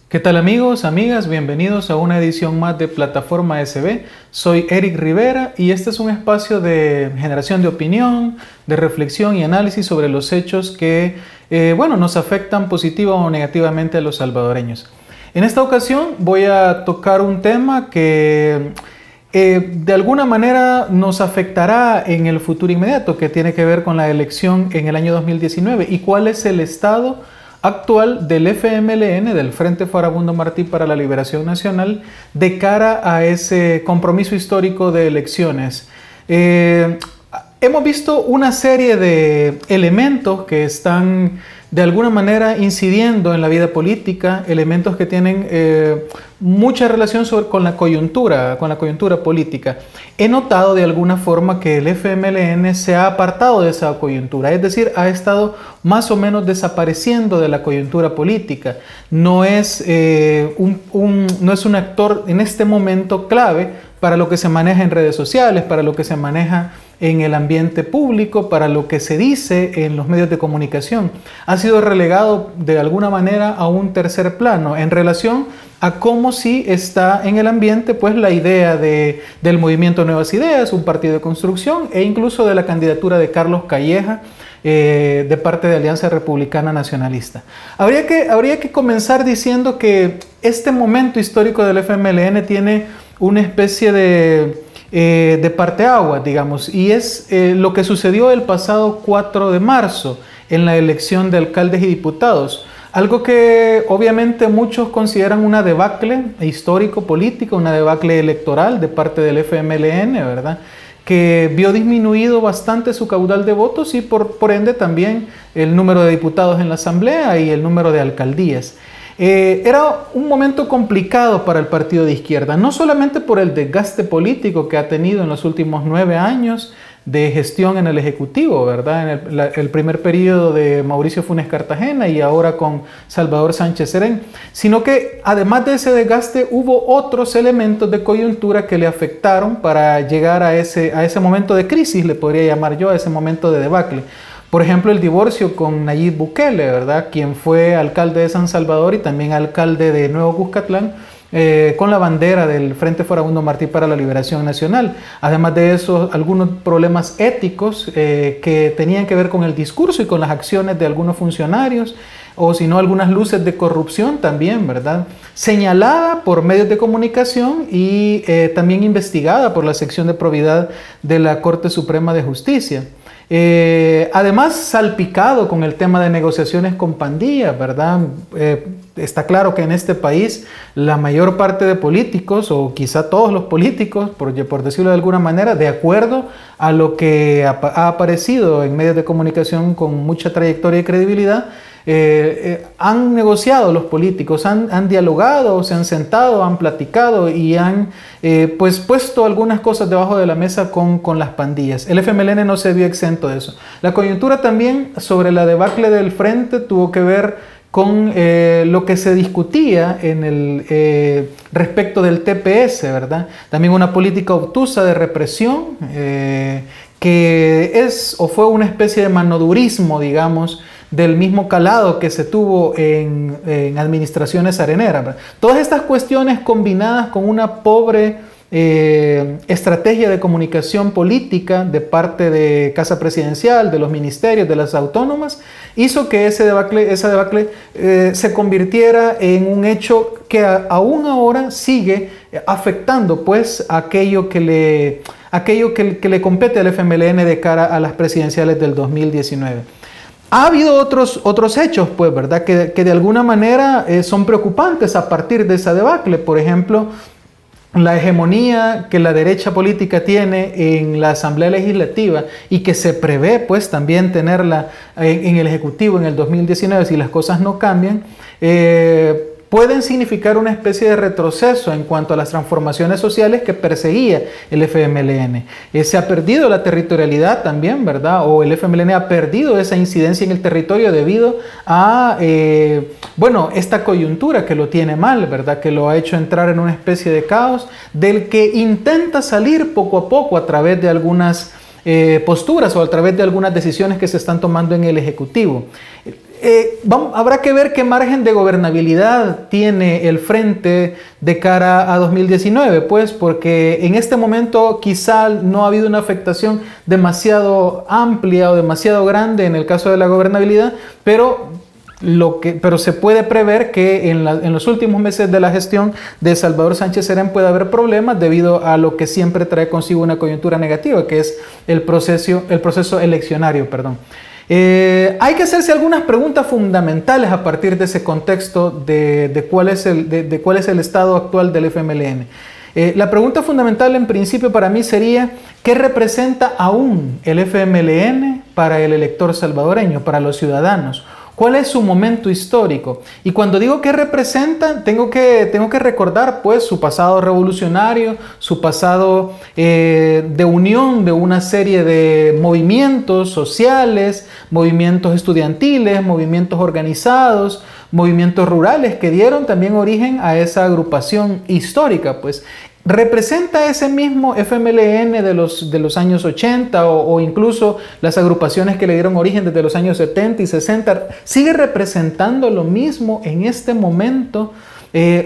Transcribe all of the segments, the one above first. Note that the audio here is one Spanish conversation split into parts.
¿Qué tal amigos, amigas? Bienvenidos a una edición más de Plataforma SB. Soy Eric Rivera y este es un espacio de generación de opinión, de reflexión y análisis sobre los hechos que nos afectan positiva o negativamente a los salvadoreños. En esta ocasión voy a tocar un tema que de alguna manera nos afectará en el futuro inmediato, que tiene que ver con la elección en el año 2019 y cuál es el estado actual del FMLN, del Frente Farabundo Martí para la Liberación Nacional, de cara a ese compromiso histórico de elecciones. Hemos visto una serie de elementos que están de alguna manera incidiendo en la vida política, elementos que tienen mucha relación con la coyuntura política. He notado de alguna forma que el FMLN se ha apartado de esa coyuntura, es decir, ha estado más o menos desapareciendo de la coyuntura política. No es un actor en este momento clave para lo que se maneja en redes sociales, para lo que se maneja en el ambiente público, para lo que se dice en los medios de comunicación. Ha sido relegado de alguna manera a un tercer plano en relación a cómo sí está en el ambiente pues la idea del movimiento Nuevas Ideas, un partido de construcción, e incluso de la candidatura de Carlos Calleja de parte de Alianza Republicana Nacionalista. Habría que comenzar diciendo que este momento histórico del FMLN tiene una especie de parteaguas, digamos, y es lo que sucedió el pasado 4 de marzo en la elección de alcaldes y diputados. Algo que obviamente muchos consideran una debacle histórico-política, una debacle electoral de parte del FMLN, ¿verdad?, que vio disminuido bastante su caudal de votos y por ende también el número de diputados en la asamblea y el número de alcaldías. Era un momento complicado para el partido de izquierda, no solamente por el desgaste político que ha tenido en los últimos 9 años de gestión en el Ejecutivo, ¿verdad? En el primer periodo de Mauricio Funes Cartagena y ahora con Salvador Sánchez Serén, sino que además de ese desgaste hubo otros elementos de coyuntura que le afectaron para llegar a ese momento de crisis, le podría llamar yo, a ese momento de debacle. Por ejemplo, el divorcio con Nayib Bukele, ¿verdad?, quien fue alcalde de San Salvador y también alcalde de Nuevo Cuscatlán, con la bandera del Frente Farabundo Martí para la Liberación Nacional. Además de eso, algunos problemas éticos que tenían que ver con el discurso y con las acciones de algunos funcionarios, o si no, algunas luces de corrupción también, ¿verdad?, señalada por medios de comunicación y también investigada por la sección de probidad de la Corte Suprema de Justicia. Además, salpicado con el tema de negociaciones con pandillas, ¿verdad? Está claro que en este país la mayor parte de políticos, o quizá todos los políticos, por decirlo de alguna manera, de acuerdo a lo que ha aparecido en medios de comunicación con mucha trayectoria y credibilidad, han negociado los políticos, han dialogado, se han sentado, han platicado y han puesto algunas cosas debajo de la mesa con las pandillas. El FMLN no se vio exento de eso. La coyuntura también sobre la debacle del frente tuvo que ver con lo que se discutía respecto del TPS, ¿verdad? También una política obtusa de represión que es o fue una especie de manodurismo, digamos, del mismo calado que se tuvo en administraciones areneras, ¿verdad? Todas estas cuestiones combinadas con una pobre estrategia de comunicación política de parte de Casa Presidencial, de los ministerios, de las autónomas, hizo que esa debacle se convirtiera en un hecho que aún ahora sigue afectando pues aquello que le compete al FMLN de cara a las presidenciales del 2019. Ha habido otros hechos, pues, ¿verdad?, que de alguna manera son preocupantes a partir de esa debacle. Por ejemplo, la hegemonía que la derecha política tiene en la Asamblea Legislativa y que se prevé, pues, también tenerla en el Ejecutivo en el 2019 si las cosas no cambian, pueden significar una especie de retroceso en cuanto a las transformaciones sociales que perseguía el FMLN. Se ha perdido la territorialidad también, ¿verdad? O el FMLN ha perdido esa incidencia en el territorio debido a, esta coyuntura que lo tiene mal, ¿verdad? Que lo ha hecho entrar en una especie de caos del que intenta salir poco a poco a través de algunas posturas o a través de algunas decisiones que se están tomando en el Ejecutivo. habrá que ver qué margen de gobernabilidad tiene el frente de cara a 2019, pues, porque en este momento quizá no ha habido una afectación demasiado amplia o demasiado grande en el caso de la gobernabilidad, pero se puede prever que en los últimos meses de la gestión de Salvador Sánchez Serén puede haber problemas debido a lo que siempre trae consigo una coyuntura negativa, que es el proceso eleccionario, perdón. Hay que hacerse algunas preguntas fundamentales a partir de ese contexto de cuál es el estado actual del FMLN. La pregunta fundamental en principio para mí sería: ¿qué representa aún el FMLN para el elector salvadoreño, para los ciudadanos? ¿Cuál es su momento histórico? Y cuando digo que representa, tengo que recordar pues su pasado revolucionario, su pasado de unión de una serie de movimientos sociales, movimientos estudiantiles, movimientos organizados, movimientos rurales que dieron también origen a esa agrupación histórica, pues. ¿Representa ese mismo FMLN de los años 80 o incluso las agrupaciones que le dieron origen desde los años 70 y 60? ¿Sigue representando lo mismo en este momento?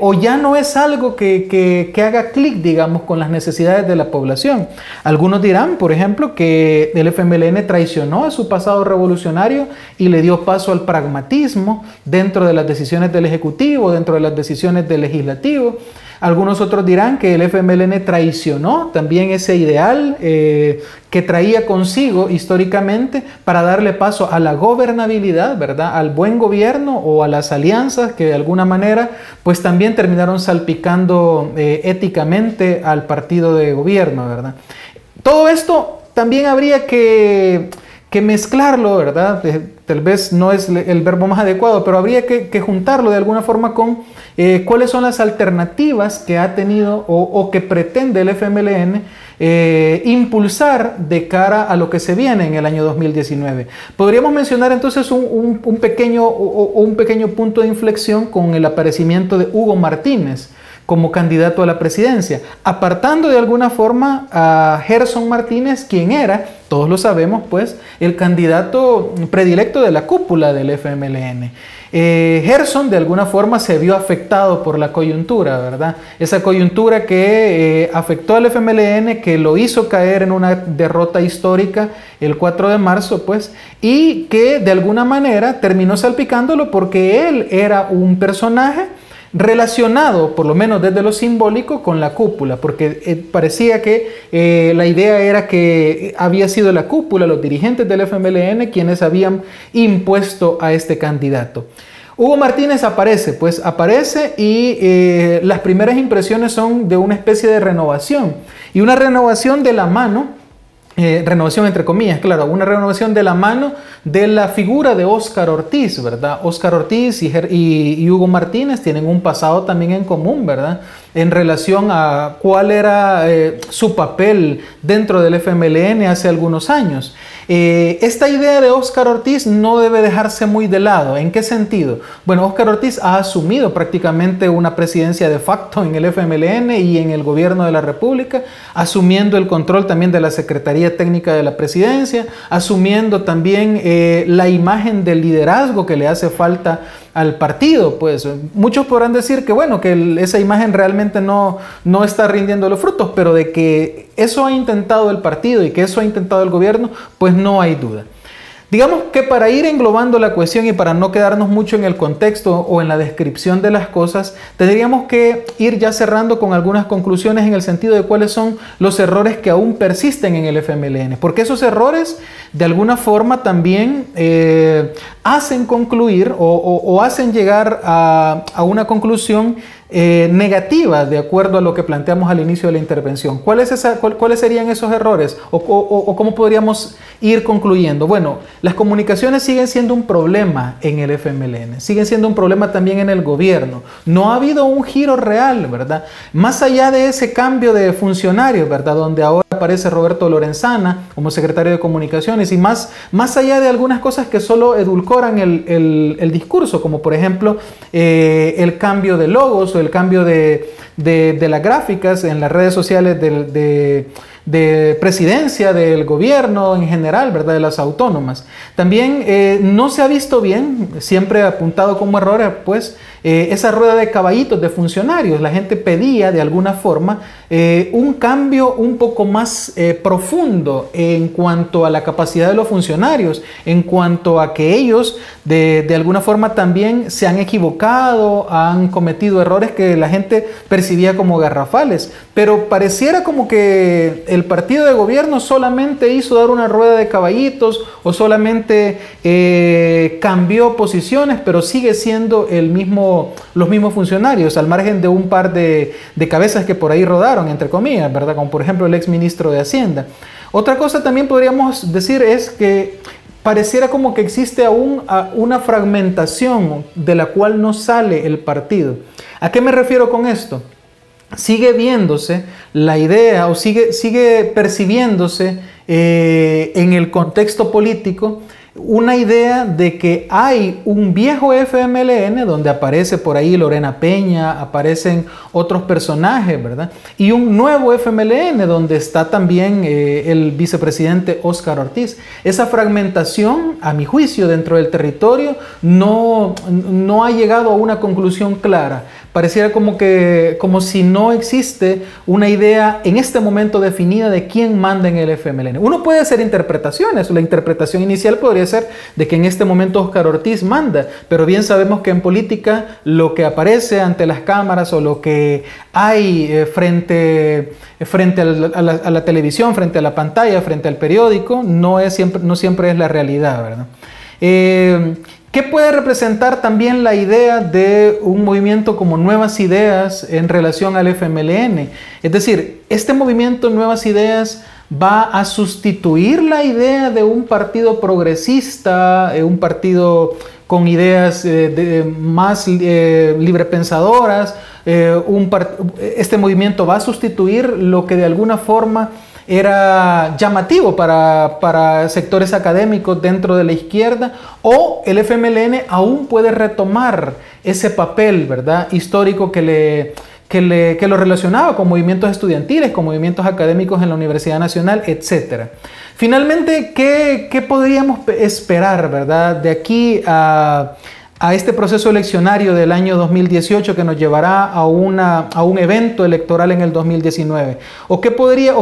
¿O ya no es algo que haga clic, digamos, con las necesidades de la población? Algunos dirán, por ejemplo, que el FMLN traicionó a su pasado revolucionario y le dio paso al pragmatismo dentro de las decisiones del Ejecutivo, dentro de las decisiones del Legislativo. Algunos otros dirán que el FMLN traicionó también ese ideal que traía consigo históricamente para darle paso a la gobernabilidad, ¿verdad? Al buen gobierno o a las alianzas que de alguna manera pues también terminaron salpicando éticamente al partido de gobierno, ¿verdad? Todo esto también habría que mezclarlo, ¿verdad? Tal vez no es el verbo más adecuado, pero habría que juntarlo de alguna forma con cuáles son las alternativas que ha tenido o que pretende el FMLN impulsar de cara a lo que se viene en el año 2019. Podríamos mencionar entonces un pequeño punto de inflexión con el aparecimiento de Hugo Martínez como candidato a la presidencia, apartando de alguna forma a Gerson Martínez, quien era, todos lo sabemos, pues, el candidato predilecto de la cúpula del FMLN. Gerson de alguna forma se vio afectado por la coyuntura, ¿verdad? Esa coyuntura que afectó al FMLN, que lo hizo caer en una derrota histórica el 4 de marzo, pues, y que de alguna manera terminó salpicándolo porque él era un personaje relacionado, por lo menos desde lo simbólico, con la cúpula, porque parecía que la idea era que había sido la cúpula, los dirigentes del FMLN, quienes habían impuesto a este candidato. Hugo Martínez aparece y las primeras impresiones son de una especie de renovación, y una renovación de la mano, renovación entre comillas, claro, una renovación de la mano de la figura de Óscar Ortiz, ¿verdad? Óscar Ortiz y Hugo Martínez tienen un pasado también en común, ¿verdad? En relación a cuál era su papel dentro del FMLN hace algunos años. Esta idea de Óscar Ortiz no debe dejarse muy de lado. ¿En qué sentido? Bueno, Óscar Ortiz ha asumido prácticamente una presidencia de facto en el FMLN y en el gobierno de la República, asumiendo el control también de la Secretaría Técnica de la Presidencia, asumiendo también la imagen del liderazgo que le hace falta al partido. Pues muchos podrán decir que bueno, que esa imagen realmente no está rindiendo los frutos, pero de que eso ha intentado el partido y que eso ha intentado el gobierno, pues no hay duda. Digamos que para ir englobando la cuestión y para no quedarnos mucho en el contexto o en la descripción de las cosas, tendríamos que ir ya cerrando con algunas conclusiones en el sentido de cuáles son los errores que aún persisten en el FMLN, porque esos errores de alguna forma también hacen concluir o hacen llegar a una conclusión negativa de acuerdo a lo que planteamos al inicio de la intervención. ¿Cuáles serían esos errores? ¿O cómo podríamos ir concluyendo? Bueno, las comunicaciones siguen siendo un problema en el FMLN, siguen siendo un problema también en el gobierno. No ha habido un giro real, ¿verdad? Más allá de ese cambio de funcionarios, ¿verdad? Donde ahora aparece Roberto Lorenzana como secretario de Comunicaciones y más allá de algunas cosas que solo edulcoran el discurso, como por ejemplo el cambio de logos o el cambio de las gráficas en las redes sociales de de presidencia, del gobierno en general, ¿verdad? De las autónomas. También no se ha visto bien, siempre apuntado como error, pues, esa rueda de caballitos de funcionarios. La gente pedía de alguna forma un cambio un poco más profundo en cuanto a la capacidad de los funcionarios, en cuanto a que ellos de alguna forma también se han equivocado, han cometido errores que la gente percibía como garrafales, pero pareciera como que el partido de gobierno solamente hizo dar una rueda de caballitos o solamente cambió posiciones, pero sigue siendo los mismos funcionarios, al margen de un par de cabezas que por ahí rodaron, entre comillas, ¿verdad? Como por ejemplo el ex ministro de Hacienda. Otra cosa también podríamos decir es que pareciera como que existe aún una fragmentación de la cual no sale el partido. ¿A qué me refiero con esto? Sigue viéndose la idea o sigue percibiéndose en el contexto político una idea de que hay un viejo FMLN donde aparece por ahí Lorena Peña, aparecen otros personajes, ¿verdad? Y un nuevo FMLN donde está también el vicepresidente Óscar Ortiz. Esa fragmentación, a mi juicio, dentro del territorio no ha llegado a una conclusión clara. Pareciera como si no existe una idea en este momento definida de quién manda en el FMLN. Uno puede hacer interpretaciones. La interpretación inicial podría ser de que en este momento Óscar Ortiz manda, pero bien sabemos que en política lo que aparece ante las cámaras o lo que hay frente a la televisión, frente a la pantalla, frente al periódico, no siempre es la realidad, ¿verdad? ¿Qué puede representar también la idea de un movimiento como Nuevas Ideas en relación al FMLN? Es decir, este movimiento Nuevas Ideas va a sustituir la idea de un partido progresista, un partido con ideas más librepensadoras. Este movimiento va a sustituir lo que de alguna forma era llamativo para sectores académicos dentro de la izquierda, o el FMLN aún puede retomar ese papel, ¿verdad?, histórico que lo relacionaba con movimientos estudiantiles, con movimientos académicos en la Universidad Nacional, etc. Finalmente, ¿qué podríamos esperar, ¿verdad?, de aquí a este proceso eleccionario del año 2018 que nos llevará a un evento electoral en el 2019? ¿O qué podría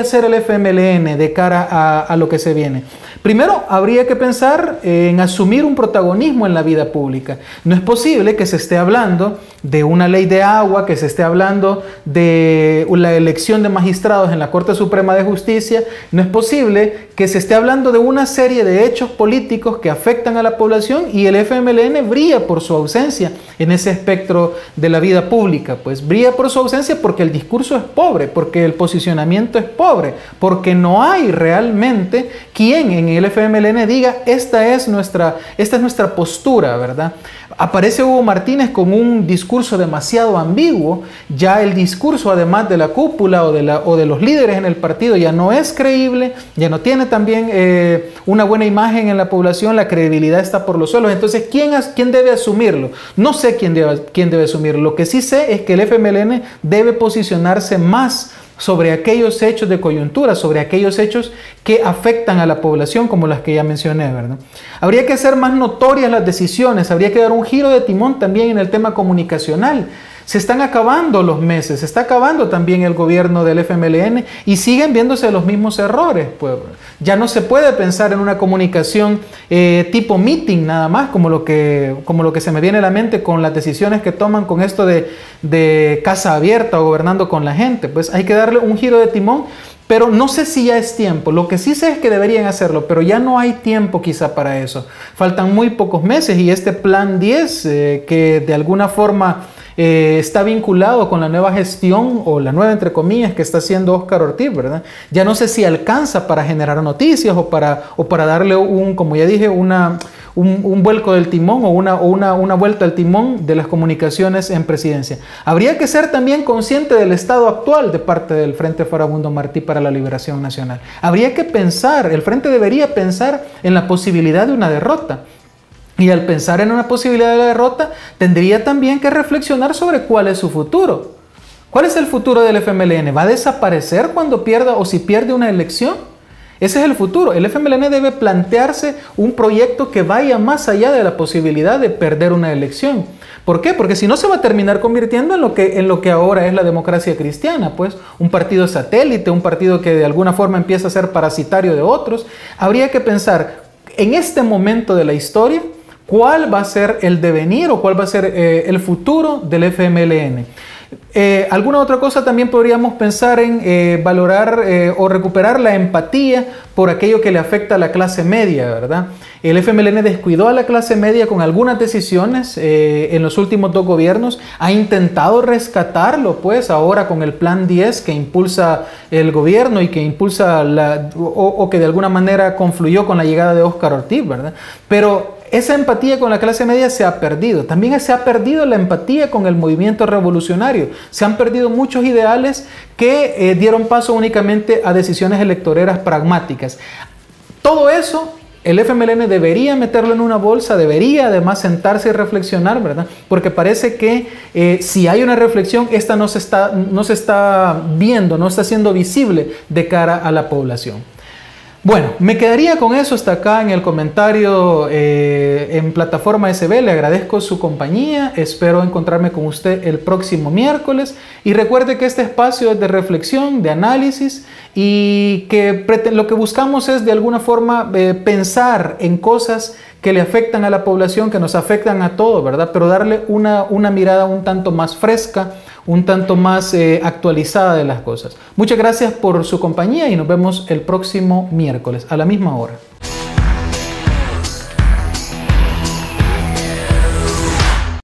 hacer el FMLN de cara a lo que se viene? Primero, habría que pensar en asumir un protagonismo en la vida pública. No es posible que se esté hablando de una ley de agua, que se esté hablando de la elección de magistrados en la Corte Suprema de Justicia. No es posible que se esté hablando de una serie de hechos políticos que afectan a la población y el FMLN brilla por su ausencia en ese espectro de la vida pública. Pues brilla por su ausencia porque el discurso es pobre, porque el posicionamiento es pobre, porque no hay realmente quien en el FMLN diga esta es nuestra postura, ¿verdad? Aparece Hugo Martínez con un discurso demasiado ambiguo. Ya el discurso, además de la cúpula o de los líderes en el partido, ya no es creíble, ya no tiene también una buena imagen en la población, la credibilidad está por los suelos. Entonces, ¿quién debe asumirlo? No sé quién debe asumirlo. Lo que sí sé es que el FMLN debe posicionarse más sobre aquellos hechos de coyuntura, sobre aquellos hechos que afectan a la población, como las que ya mencioné, ¿verdad? Habría que hacer más notorias las decisiones, habría que dar un giro de timón también en el tema comunicacional. Se están acabando los meses, se está acabando también el gobierno del FMLN y siguen viéndose los mismos errores. Pues ya no se puede pensar en una comunicación tipo meeting nada más, como lo que se me viene a la mente con las decisiones que toman con esto de casa abierta o gobernando con la gente. Pues hay que darle un giro de timón, pero no sé si ya es tiempo. Lo que sí sé es que deberían hacerlo, pero ya no hay tiempo quizá para eso. Faltan muy pocos meses y este plan 10 que de alguna forma está vinculado con la nueva gestión, o la nueva entre comillas, que está haciendo Óscar Ortiz, ¿verdad? Ya no sé si alcanza para generar noticias o para darle como ya dije, un vuelco del timón o una vuelta al timón de las comunicaciones en presidencia. Habría que ser también consciente del estado actual de parte del Frente Farabundo Martí para la Liberación Nacional. Habría que pensar, el Frente debería pensar en la posibilidad de una derrota. Y al pensar en una posibilidad de la derrota, tendría también que reflexionar sobre cuál es su futuro. ¿Cuál es el futuro del FMLN? ¿Va a desaparecer cuando pierda o si pierde una elección? Ese es el futuro. El FMLN debe plantearse un proyecto que vaya más allá de la posibilidad de perder una elección. ¿Por qué? Porque si no se va a terminar convirtiendo en lo que ahora es la democracia cristiana, pues un partido satélite, un partido que de alguna forma empieza a ser parasitario de otros. Habría que pensar en este momento de la historia cuál va a ser el devenir o cuál va a ser el futuro del FMLN. Alguna otra cosa también podríamos pensar en valorar o recuperar la empatía por aquello que le afecta a la clase media, ¿verdad? El FMLN descuidó a la clase media con algunas decisiones en los últimos 2 gobiernos, ha intentado rescatarlo pues ahora con el Plan 10 que impulsa el gobierno y que impulsa o que de alguna manera confluyó con la llegada de Óscar Ortiz, ¿verdad? Pero esa empatía con la clase media se ha perdido. También se ha perdido la empatía con el movimiento revolucionario. Se han perdido muchos ideales que dieron paso únicamente a decisiones electoreras pragmáticas. Todo eso el FMLN debería meterlo en una bolsa, debería además sentarse y reflexionar, ¿verdad? Porque parece que si hay una reflexión, esta no se está viendo, no está siendo visible de cara a la población. Bueno, me quedaría con eso hasta acá en el comentario en Plataforma SB. Le agradezco su compañía, espero encontrarme con usted el próximo miércoles y recuerde que este espacio es de reflexión, de análisis y que lo que buscamos es de alguna forma pensar en cosas que le afectan a la población, que nos afectan a todos, ¿verdad? Pero darle una mirada un tanto más fresca, un tanto más actualizada de las cosas. Muchas gracias por su compañía y nos vemos el próximo miércoles a la misma hora.